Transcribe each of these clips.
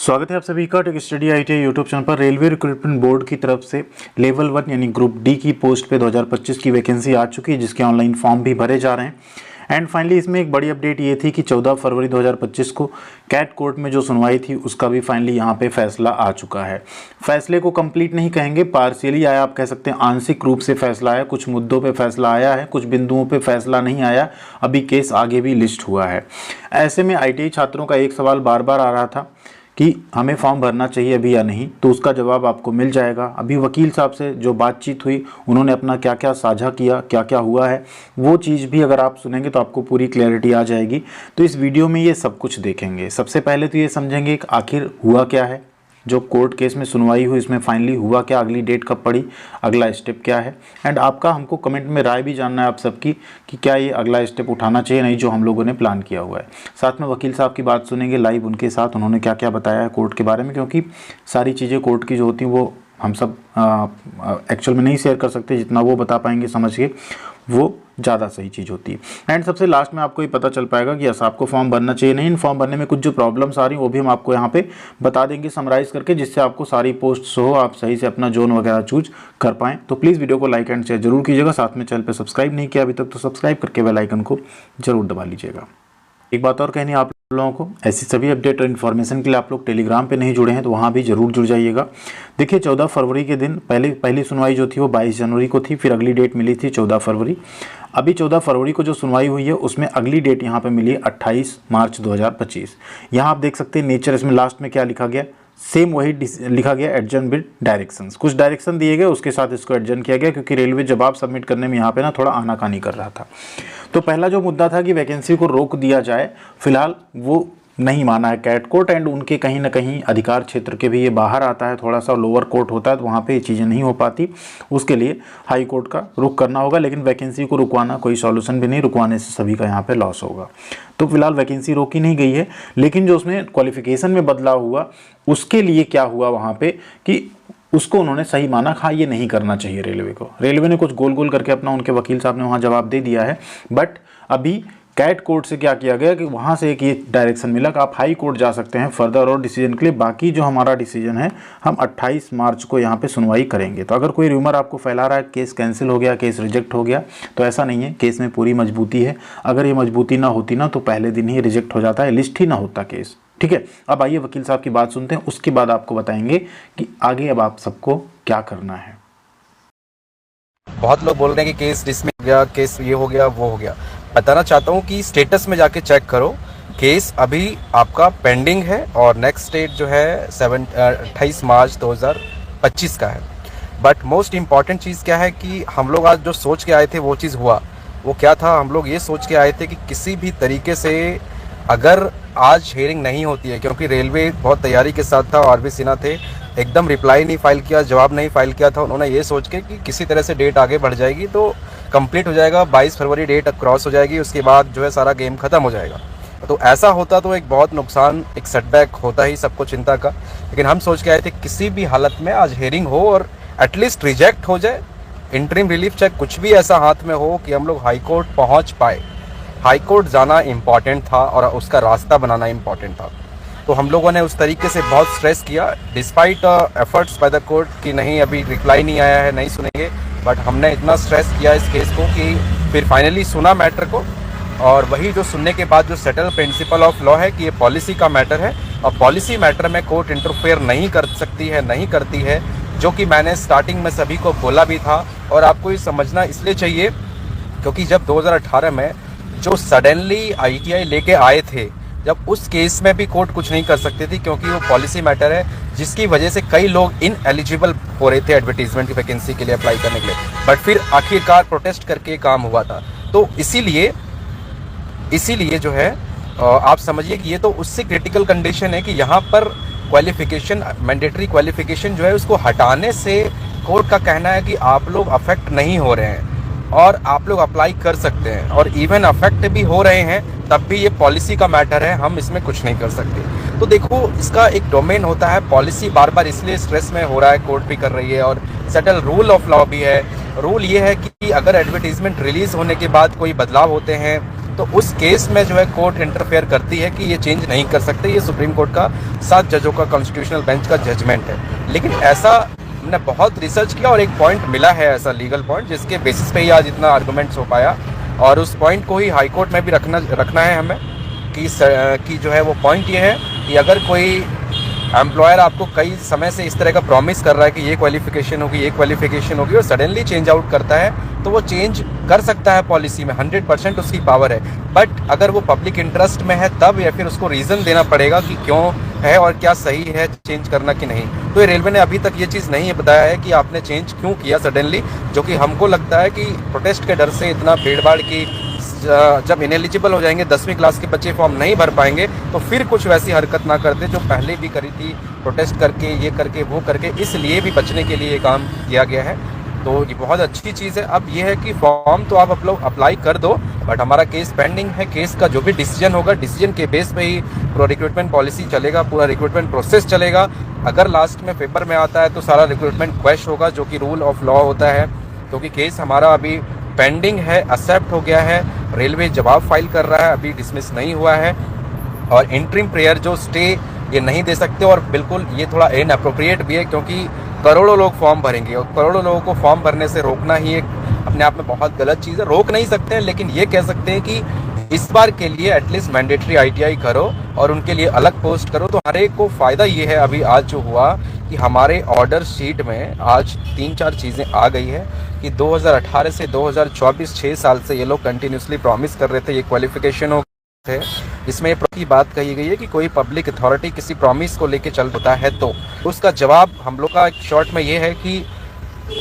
स्वागत है आप सभी का tech study ITI YouTube channel पर। रेलवे रिक्रूटमेंट बोर्ड की तरफ से लेवल 1 यानी ग्रुप डी की पोस्ट पे 2025 की वैकेंसी आ चुकी है, जिसके ऑनलाइन फॉर्म भी भरे जा रहे हैं। एंड फाइनली इसमें एक बड़ी अपडेट ये थी कि 14 फरवरी 2025 को कैट कोर्ट में जो सुनवाई थी उसका भी फाइनली यहाँ पे फैसला आ चुका है। फैसले को कंप्लीट नहीं कहेंगे, पार्शियली आया, आप कह सकते हैं आंशिक रूप से फैसला आया। कुछ मुद्दों पे फैसला आया है, कुछ बिंदुओं पे फैसला नहीं आया। अभी केस आगे भी लिस्ट हुआ है। ऐसे में ITI छात्रों का एक सवाल बार बार आ रहा था कि हमें फॉर्म भरना चाहिए अभी या नहीं, तो उसका जवाब आपको मिल जाएगा। अभी वकील साहब से जो बातचीत हुई, उन्होंने अपना क्या क्या साझा किया, क्या क्या हुआ है, वो चीज़ भी अगर आप सुनेंगे तो आपको पूरी क्लैरिटी आ जाएगी। तो इस वीडियो में ये सब कुछ देखेंगे। सबसे पहले तो ये समझेंगे कि आखिर हुआ क्या है, जो कोर्ट केस में सुनवाई हुई इसमें फाइनली हुआ क्या, अगली डेट कब पड़ी, अगला स्टेप क्या है। एंड आपका हमको कमेंट में राय भी जानना है आप सबकी कि क्या ये अगला स्टेप उठाना चाहिए नहीं, जो हम लोगों ने प्लान किया हुआ है। साथ में वकील साहब की बात सुनेंगे लाइव, उनके साथ उन्होंने क्या क्या बताया है कोर्ट के बारे में, क्योंकि सारी चीज़ें कोर्ट की जो होती हैं वो हम सब एक्चुअल में नहीं शेयर कर सकते। जितना वो बता पाएंगे समझ के, वो ज़्यादा सही चीज़ होती है। एंड सबसे लास्ट में आपको ये पता चल पाएगा कि यस आपको फॉर्म भरना चाहिए नहीं। इन फॉर्म भरने में कुछ जो प्रॉब्लम्स आ रही हैं वो भी हम आपको यहाँ पे बता देंगे समराइज़ करके, जिससे आपको सारी पोस्ट्स हो, आप सही से अपना जोन वगैरह चूज कर पाएँ। तो प्लीज़ वीडियो को लाइक एंड शेयर जरूर कीजिएगा। साथ में चैनल पर सब्सक्राइब नहीं किया अभी तक तो सब्सक्राइब करके बेल आइकन को जरूर दबा लीजिएगा। एक बात और कहनी आप लोगों को, ऐसी सभी अपडेट और इन्फॉर्मेशन के लिए आप लोग टेलीग्राम पे नहीं जुड़े हैं तो वहाँ भी जरूर जुड़ जाइएगा। देखिए 14 फरवरी के दिन पहली सुनवाई जो थी वो 22 जनवरी को थी, फिर अगली डेट मिली थी 14 फरवरी। अभी 14 फरवरी को जो सुनवाई हुई है उसमें अगली डेट यहाँ पे मिली है 28 मार्च 2025। यहाँ आप देख सकते हैं नेचर, इसमें लास्ट में क्या लिखा गया, सेम वही लिखा गया एडजर्न विद डायरेक्शंस। कुछ डायरेक्शन दिए गए, उसके साथ इसको एडजर्न किया गया, क्योंकि रेलवे जवाब सबमिट करने में यहाँ पे ना थोड़ा आनाकानी कर रहा था। तो पहला जो मुद्दा था कि वैकेंसी को रोक दिया जाए, फिलहाल वो नहीं माना है कैट कोर्ट। एंड उनके कहीं ना कहीं अधिकार क्षेत्र के भी ये बाहर आता है, थोड़ा सा लोअर कोर्ट होता है, तो वहाँ पे ये चीज़ें नहीं हो पाती। उसके लिए हाई कोर्ट का रुख करना होगा, लेकिन वैकेंसी को रुकवाना कोई सॉल्यूशन भी नहीं, रुकवाने से सभी का यहाँ पे लॉस होगा। तो फिलहाल वैकेंसी रोकी नहीं गई है, लेकिन जो उसमें क्वालिफिकेशन में बदलाव हुआ उसके लिए क्या हुआ वहाँ पे कि उसको उन्होंने सही माना। हाँ, ये नहीं करना चाहिए रेलवे को। रेलवे ने कुछ गोल गोल करके अपना, उनके वकील साहब ने वहाँ जवाब दे दिया है। बट अभी कैट कोर्ट से क्या किया गया कि वहाँ से एक ये डायरेक्शन मिला कि आप हाई कोर्ट जा सकते हैं फर्दर और डिसीजन के लिए। बाकी जो हमारा डिसीजन है हम 28 मार्च को यहाँ पे सुनवाई करेंगे। तो अगर कोई र्यूमर आपको फैला रहा है केस कैंसिल हो गया, केस रिजेक्ट हो गया, तो ऐसा नहीं है। केस में पूरी मजबूती है। अगर ये मजबूती ना होती ना तो पहले दिन ही रिजेक्ट हो जाता है, लिस्ट ही ना होता केस। ठीक है, अब आइए वकील साहब की बात सुनते हैं, उसके बाद आपको बताएंगे कि आगे अब आप सबको क्या करना है। बहुत लोग बोल रहे हैं कि केस डिसमिस हो गया, केस ये हो गया, वो हो गया। बताना चाहता हूँ कि स्टेटस में जाके चेक करो, केस अभी आपका पेंडिंग है और नेक्स्ट डेट जो है 28 मार्च 2025 का है। बट मोस्ट इम्पॉर्टेंट चीज़ क्या है कि हम लोग आज जो सोच के आए थे वो चीज़ हुआ। वो क्या था, हम लोग ये सोच के आए थे कि किसी भी तरीके से अगर आज हियरिंग नहीं होती है, क्योंकि रेलवे बहुत तैयारी के साथ था, RV सिन्हा थे, एकदम रिप्लाई नहीं फाइल किया, जवाब नहीं फाइल किया था। उन्होंने ये सोच के कि किसी तरह से डेट आगे बढ़ जाएगी तो कंप्लीट हो जाएगा, 22 फरवरी डेट क्रॉस हो जाएगी, उसके बाद जो है सारा गेम खत्म हो जाएगा। तो ऐसा होता तो एक बहुत नुकसान, एक सेटबैक होता ही सबको चिंता का। लेकिन हम सोच के आए थे किसी भी हालत में आज हियरिंग हो और एटलीस्ट रिजेक्ट हो जाए, इंटरिम रिलीफ चेक कुछ भी ऐसा हाथ में हो कि हम लोग हाई कोर्ट पहुँच पाए। हाई कोर्ट जाना इम्पॉर्टेंट था और उसका रास्ता बनाना इम्पॉर्टेंट था। तो हम लोगों ने उस तरीके से बहुत स्ट्रेस किया, despite efforts by the court कि नहीं अभी रिप्लाई नहीं आया है, नहीं सुनेंगे। बट हमने इतना स्ट्रेस किया इस केस को कि फिर फाइनली सुना मैटर को, और वही जो सुनने के बाद जो सेटल प्रिंसिपल ऑफ लॉ है कि ये पॉलिसी का मैटर है और पॉलिसी मैटर में कोर्ट इंटरफेयर नहीं कर सकती है, नहीं करती है, जो कि मैंने स्टार्टिंग में सभी को बोला भी था। और आपको ये समझना इसलिए चाहिए क्योंकि जब 2018 में जो सडनली ITI लेके आए थे, जब उस केस में भी कोर्ट कुछ नहीं कर सकती थी, क्योंकि वो पॉलिसी मैटर है, जिसकी वजह से कई लोग इनएलिजिबल हो रहे थे एडवर्टीजमेंट की वैकेंसी के लिए अप्लाई करने के लिए। बट फिर आखिरकार प्रोटेस्ट करके काम हुआ था। तो इसीलिए जो है आप समझिए कि ये तो उससे क्रिटिकल कंडीशन है कि यहाँ पर क्वालिफिकेशन, मैंडेटरी क्वालिफिकेशन जो है उसको हटाने से कोर्ट का कहना है कि आप लोग अफेक्ट नहीं हो रहे हैं और आप लोग अप्लाई कर सकते हैं, और इवन अफेक्ट भी हो रहे हैं तब भी ये पॉलिसी का मैटर है, हम इसमें कुछ नहीं कर सकते। तो देखो इसका एक डोमेन होता है, पॉलिसी बार बार इसलिए स्ट्रेस में हो रहा है, कोर्ट भी कर रही है और सेटल रूल ऑफ लॉ भी है। रूल ये है कि अगर एडवर्टीजमेंट रिलीज होने के बाद कोई बदलाव होते हैं तो उस केस में जो है कोर्ट इंटरफेयर करती है कि ये चेंज नहीं कर सकते, ये सुप्रीम कोर्ट का 7 जजों का कॉन्स्टिट्यूशनल बेंच का जजमेंट है। लेकिन ऐसा हमने बहुत रिसर्च किया और एक पॉइंट मिला है ऐसा लीगल पॉइंट जिसके बेसिस पे ही आज इतना आर्गूमेंट्स हो पाया, और उस पॉइंट को ही हाई कोर्ट में भी रखना है हमें कि जो है वो पॉइंट ये है कि अगर कोई एम्प्लॉयर आपको कई समय से इस तरह का प्रॉमिस कर रहा है कि ये क्वालिफिकेशन होगी और सडनली चेंज आउट करता है, तो वो चेंज कर सकता है पॉलिसी में, 100% उसकी पावर है। बट अगर वो पब्लिक इंटरेस्ट में है तब, या फिर उसको रीज़न देना पड़ेगा कि क्यों है और क्या सही है चेंज करना कि नहीं। तो ये रेलवे ने अभी तक ये चीज़ नहीं बताया है कि आपने चेंज क्यों किया सडनली, जो कि हमको लगता है कि प्रोटेस्ट के डर से इतना भीड़ भाड़ की, जब इनएलिजिबल हो जाएंगे 10वीं क्लास के बच्चे फॉर्म नहीं भर पाएंगे, तो फिर कुछ वैसी हरकत ना करते जो पहले भी करी थी, प्रोटेस्ट करके ये करके वो करके, इसलिए भी बचने के लिए ये काम किया गया है। तो ये बहुत अच्छी चीज़ है। अब ये है कि फॉर्म तो आप लोग अप्लाई कर दो, बट हमारा केस पेंडिंग है। केस का जो भी डिसीजन होगा, डिसीजन के बेस पे ही पूरा रिक्रूटमेंट पॉलिसी चलेगा, पूरा रिक्रूटमेंट प्रोसेस चलेगा। अगर लास्ट में पेपर में आता है तो सारा रिक्रूटमेंट क्वैश होगा, जो कि रूल ऑफ लॉ होता है, क्योंकि केस हमारा अभी पेंडिंग है, एक्सेप्ट हो गया है, रेलवे जवाब फाइल कर रहा है, अभी डिसमिस नहीं हुआ है। और इंटरिम प्रेयर जो स्टे ये नहीं दे सकते, और बिल्कुल ये थोड़ा इनअप्रोप्रिएट भी है, क्योंकि करोड़ों लोग फॉर्म भरेंगे और करोड़ों लोगों को फॉर्म भरने से रोकना ही एक अपने आप में बहुत गलत चीज़ है। रोक नहीं सकते हैं, लेकिन ये कह सकते हैं कि इस बार के लिए एटलीस्ट मैंडेटरी ITI करो और उनके लिए अलग पोस्ट करो। तो हर एक को फ़ायदा ये है अभी आज जो हुआ कि हमारे ऑर्डर शीट में आज 3-4 चीज़ें आ गई है कि 2018 से 2024 6 साल से ये लोग कंटिन्यूसली प्रॉमिस कर रहे थे ये क्वालिफिकेशन हो थे। इसमें ये बात कही गई है कि कोई पब्लिक अथॉरिटी किसी प्रॉमिस को लेके चल होता है तो उसका जवाब हम लोग का शॉर्ट में ये है कि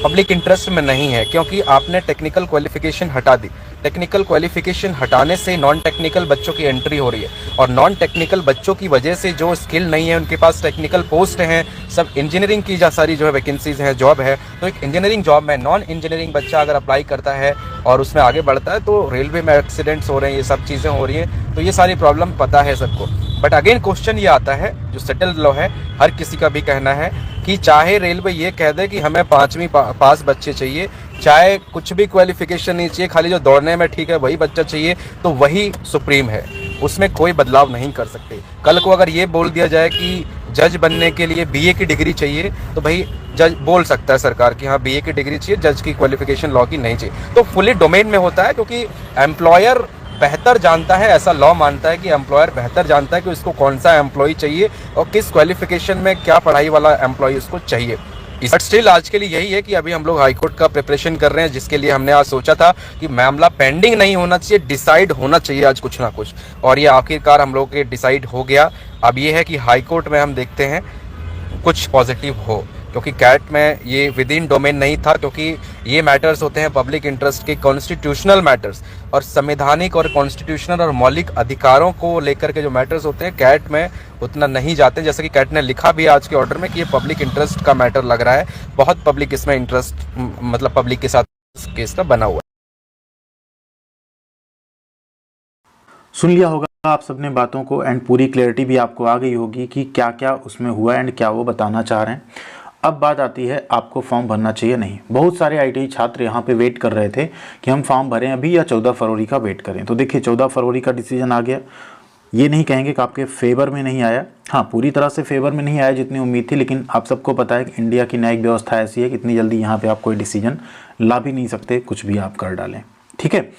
पब्लिक इंटरेस्ट में नहीं है, क्योंकि आपने टेक्निकल क्वालिफिकेशन हटा दी। टेक्निकल क्वालिफिकेशन हटाने से नॉन टेक्निकल बच्चों की एंट्री हो रही है, और नॉन टेक्निकल बच्चों की वजह से जो स्किल नहीं है उनके पास टेक्निकल पोस्ट हैं, सब इंजीनियरिंग की सारी जो है वैकेंसीज हैं, जॉब है। तो एक इंजीनियरिंग जॉब में नॉन इंजीनियरिंग बच्चा अगर अप्लाई करता है और उसमें आगे बढ़ता है तो रेलवे में एक्सीडेंट्स हो रहे हैं, ये सब चीज़ें हो रही हैं। तो ये सारी प्रॉब्लम पता है सबको। बट अगेन क्वेश्चन ये आता है, जो सेटल्ड लॉ है, हर किसी का भी कहना है कि चाहे रेलवे ये कह दे कि हमें 5वीं पास बच्चे चाहिए, चाहे कुछ भी क्वालिफिकेशन नहीं चाहिए, खाली जो दौड़ने में ठीक है वही बच्चा चाहिए, तो वही सुप्रीम है, उसमें कोई बदलाव नहीं कर सकते। कल को अगर ये बोल दिया जाए कि जज बनने के लिए BA की डिग्री चाहिए, तो भाई जज बोल सकता है सरकार कि हाँ BA की डिग्री चाहिए, जज की क्वालिफिकेशन लॉ की नहीं चाहिए। तो फुली डोमेन में होता है, क्योंकि एम्प्लॉयर बेहतर जानता है, ऐसा लॉ मानता है कि एम्प्लॉयर बेहतर जानता है कि उसको कौन सा एम्प्लॉय चाहिए और किस क्वालिफिकेशन में क्या पढ़ाई वाला एम्प्लॉय उसको चाहिए। बट स्टिल आज के लिए यही है कि अभी हम लोग हाई कोर्ट का प्रिपरेशन कर रहे हैं, जिसके लिए हमने आज सोचा था कि मामला पेंडिंग नहीं होना चाहिए, डिसाइड होना चाहिए आज कुछ ना कुछ, और ये आखिरकार हम लोग के डिसाइड हो गया। अब ये है कि हाई कोर्ट में हम देखते हैं कुछ पॉजिटिव हो, क्योंकि कैट में ये विद इन डोमेन नहीं था, क्योंकि ये मैटर्स होते हैं पब्लिक इंटरेस्ट के, कॉन्स्टिट्यूशनल मैटर्स, और संवैधानिक और कॉन्स्टिट्यूशनल और मौलिक अधिकारों को लेकर के जो मैटर्स होते हैं कैट में उतना नहीं जाते। जैसे कि कैट ने लिखा भी आज के ऑर्डर में कि ये पब्लिक इंटरेस्ट का मैटर लग रहा है, बहुत पब्लिक इसमें इंटरेस्ट, मतलब पब्लिक के साथ केस का बना हुआ है। सुन लिया होगा आप सबने बातों को, एंड पूरी क्लैरिटी भी आपको आ गई होगी कि क्या क्या उसमें हुआ एंड क्या वो बताना चाह रहे हैं। अब बात आती है आपको फॉर्म भरना चाहिए नहीं। बहुत सारे ITI छात्र यहाँ पे वेट कर रहे थे कि हम फॉर्म भरें अभी या 14 फरवरी का वेट करें। तो देखिए 14 फरवरी का डिसीजन आ गया। ये नहीं कहेंगे कि आपके फेवर में नहीं आया, हाँ पूरी तरह से फेवर में नहीं आया जितनी उम्मीद थी, लेकिन आप सबको पता है कि इंडिया की न्यायिक व्यवस्था ऐसी है कि इतनी जल्दी यहाँ पर आप कोई डिसीजन ला भी नहीं सकते, कुछ भी आप कर डालें, ठीक है।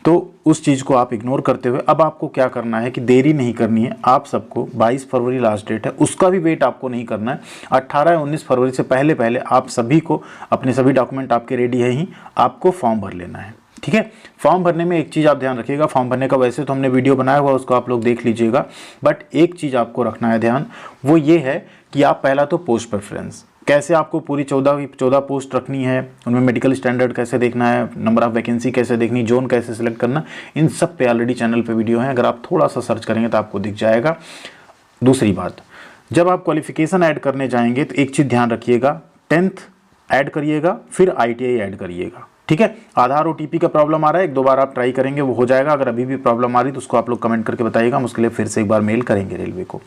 तो उस चीज़ को आप इग्नोर करते हुए अब आपको क्या करना है कि देरी नहीं करनी है। आप सबको 22 फरवरी लास्ट डेट है, उसका भी वेट आपको नहीं करना है। 18 या 19 फरवरी से पहले पहले आप सभी को अपने सभी डॉक्यूमेंट आपके रेडी है ही, आपको फॉर्म भर लेना है, ठीक है। फॉर्म भरने में एक चीज़ आप ध्यान रखिएगा, फॉर्म भरने का वैसे तो हमने वीडियो बनाया हुआ, उसको आप लोग देख लीजिएगा, बट एक चीज़ आपको रखना है ध्यान, वो ये है कि आप पहला तो पोस्ट प्रेफरेंस, कैसे आपको पूरी 14 पोस्ट रखनी है, उनमें मेडिकल स्टैंडर्ड कैसे देखना है, नंबर ऑफ वैकेंसी कैसे देखनी, जोन कैसे सिलेक्ट करना, इन सब पे ऑलरेडी चैनल पे वीडियो है, अगर आप थोड़ा सा सर्च करेंगे तो आपको दिख जाएगा। दूसरी बात, जब आप क्वालिफिकेशन ऐड करने जाएंगे तो एक चीज़ ध्यान रखिएगा, 10th ऐड करिएगा, फिर ITI ऐड करिएगा, ठीक है। आधार OTP का प्रॉब्लम आ रहा है, 1-2 बार आप ट्राई करेंगे वो हो जाएगा। अगर अभी भी प्रॉब्लम आ रही तो उसको आप लोग कमेंट करके बताइएगा, हम उसके लिए फिर से एक बार मेल करेंगे रेलवे को।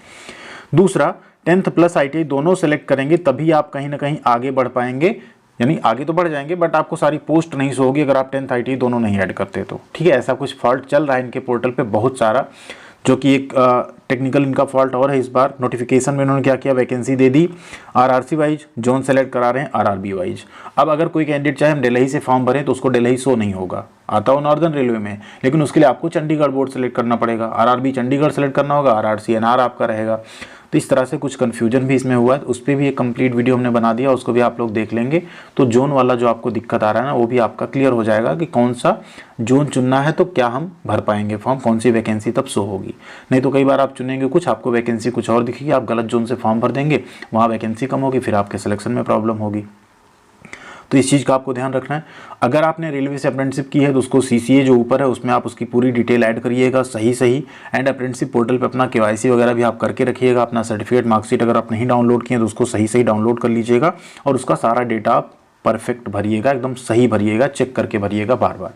दूसरा, 10th प्लस ITI दोनों सेलेक्ट करेंगे, तभी आप कहीं ना कहीं आगे बढ़ पाएंगे यानी आगे तो बढ़ जाएंगे बट आपको सारी पोस्ट नहीं शो होगी अगर आप 10th ITI दोनों नहीं ऐड करते तो। ठीक है, ऐसा कुछ फॉल्ट चल रहा है इनके पोर्टल पे बहुत सारा, जो कि एक टेक्निकल इनका फॉल्ट और है। इस बार नोटिफिकेशन में इन्होंने क्या किया, वैकेंसी दे दी RRC वाइज, जोन सेलेक्ट करा रहे हैं RRB वाइज। अब अगर कोई कैंडिडेट चाहे हम दिल्ली से फॉर्म भरें तो उसको दिल्ली शो नहीं होगा, आता हो नॉर्दर्न रेलवे में, लेकिन उसके लिए आपको चंडीगढ़ बोर्ड सेलेक्ट करना पड़ेगा, RRB चंडीगढ़ सेलेक्ट करना होगा, RRC NR आपका रहेगा। तो इस तरह से कुछ कन्फ्यूजन भी इसमें हुआ है, उस पर भी एक कंप्लीट वीडियो हमने बना दिया, उसको भी आप लोग देख लेंगे तो जोन वाला जो आपको दिक्कत आ रहा है ना वो भी आपका क्लियर हो जाएगा कि कौन सा जोन चुनना है तो क्या हम भर पाएंगे फॉर्म, कौन सी वैकेंसी तब शो होगी। नहीं तो कई बार आप चुनेंगे कुछ, आपको वैकेंसी कुछ और दिखेगी, आप गलत जोन से फॉर्म भर देंगे, वहाँ वैकेंसी कम होगी, फिर आपके सिलेक्शन में प्रॉब्लम होगी। तो इस चीज़ का आपको ध्यान रखना है। अगर आपने रेलवे से अप्रेंटिसशिप की है तो उसको CCA जो ऊपर है उसमें आप उसकी पूरी डिटेल ऐड करिएगा सही। एंड अप्रेंटिसशिप पोर्टल पे अपना KYC वगैरह भी आप करके रखिएगा। अपना सर्टिफिकेट मार्कशीट अगर आप नहीं डाउनलोड किए तो उसको सही डाउनलोड कर लीजिएगा और उसका सारा डेटा आप परफेक्ट भरिएगा, एकदम सही भरिएगा, चेक करके भरिएगा बार।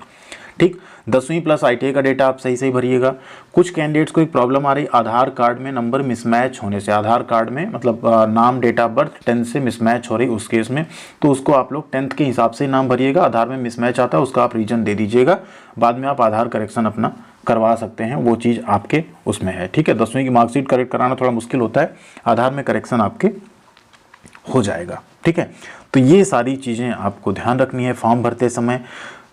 ठीक, 10वीं प्लस ITI का डेटा आप सही भरिएगा। कुछ कैंडिडेट्स को एक प्रॉब्लम आ रही, आधार कार्ड में नंबर मिसमैच होने से, आधार कार्ड में मतलब नाम डेट ऑफ बर्थ 10 से मिसमैच हो रही उस केस में, तो उसको आप लोग 10th के हिसाब से नाम भरिएगा। आधार में मिसमैच आता है उसका आप रीजन दे दीजिएगा, बाद में आप आधार करेक्शन अपना करवा सकते हैं, वो चीज़ आपके उसमें है। ठीक है, 10वीं की मार्कशीट करेक्ट कराना थोड़ा मुश्किल होता है, आधार में करेक्शन आपके हो जाएगा। ठीक है, तो ये सारी चीज़ें आपको ध्यान रखनी है फॉर्म भरते समय।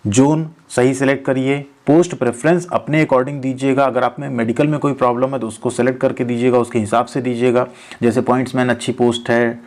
जोन सही सेलेक्ट करिए, पोस्ट प्रेफरेंस अपने अकॉर्डिंग दीजिएगा। अगर आप में मेडिकल में कोई प्रॉब्लम है तो उसको सेलेक्ट करके दीजिएगा, उसके हिसाब से दीजिएगा। जैसे पॉइंट्समैन अच्छी पोस्ट है,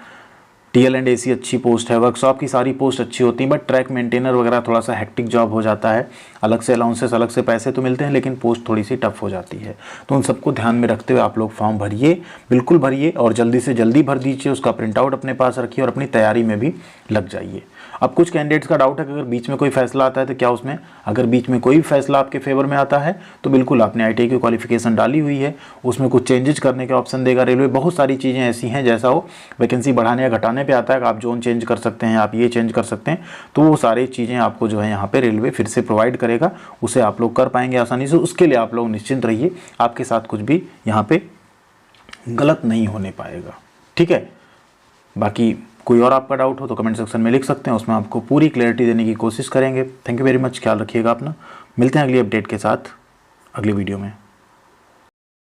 TL एंड AC अच्छी पोस्ट है, वर्कशॉप की सारी पोस्ट अच्छी होती है, बट ट्रैक मेंटेनर वगैरह थोड़ा सा हेक्टिक जॉब हो जाता है, अलग से अलाउंसेस, अलग से पैसे तो मिलते हैं लेकिन पोस्ट थोड़ी सी टफ हो जाती है। तो उन सबको ध्यान में रखते हुए आप लोग फॉर्म भरिए, बिल्कुल भरिए और जल्दी से जल्दी भर दीजिए, उसका प्रिंट आउट अपने पास रखिए और अपनी तैयारी में भी लग जाइए। अब कुछ कैंडिडेट्स का डाउट है कि अगर बीच में कोई फैसला आता है तो क्या उसमें, अगर बीच में कोई फैसला आपके फेवर में आता है तो बिल्कुल आपने ITI की क्वालिफिकेशन डाली हुई है, उसमें कुछ चेंजेस करने के ऑप्शन देगा रेलवे। बहुत सारी चीज़ें ऐसी हैं, जैसा वो वैकेंसी बढ़ाने या घटाने पे आता है कि आप जोन चेंज कर सकते हैं, आप ये चेंज कर सकते हैं, तो वो सारी चीज़ें आपको जो है यहाँ पे रेलवे फिर से प्रोवाइड करेगा, उसे आप लोग कर पाएंगे आसानी से। उसके लिए आप लोग निश्चिंत रहिए, आपके साथ कुछ भी यहाँ पे गलत नहीं होने पाएगा। ठीक है, बाकी कोई और आपका डाउट हो तो कमेंट सेक्शन में लिख सकते हैं, उसमें आपको पूरी क्लैरिटी देने की कोशिश करेंगे। थैंक यू वेरी मच, ख्याल रखिएगा अपना। मिलते हैं अगली अपडेट के साथ अगली वीडियो में।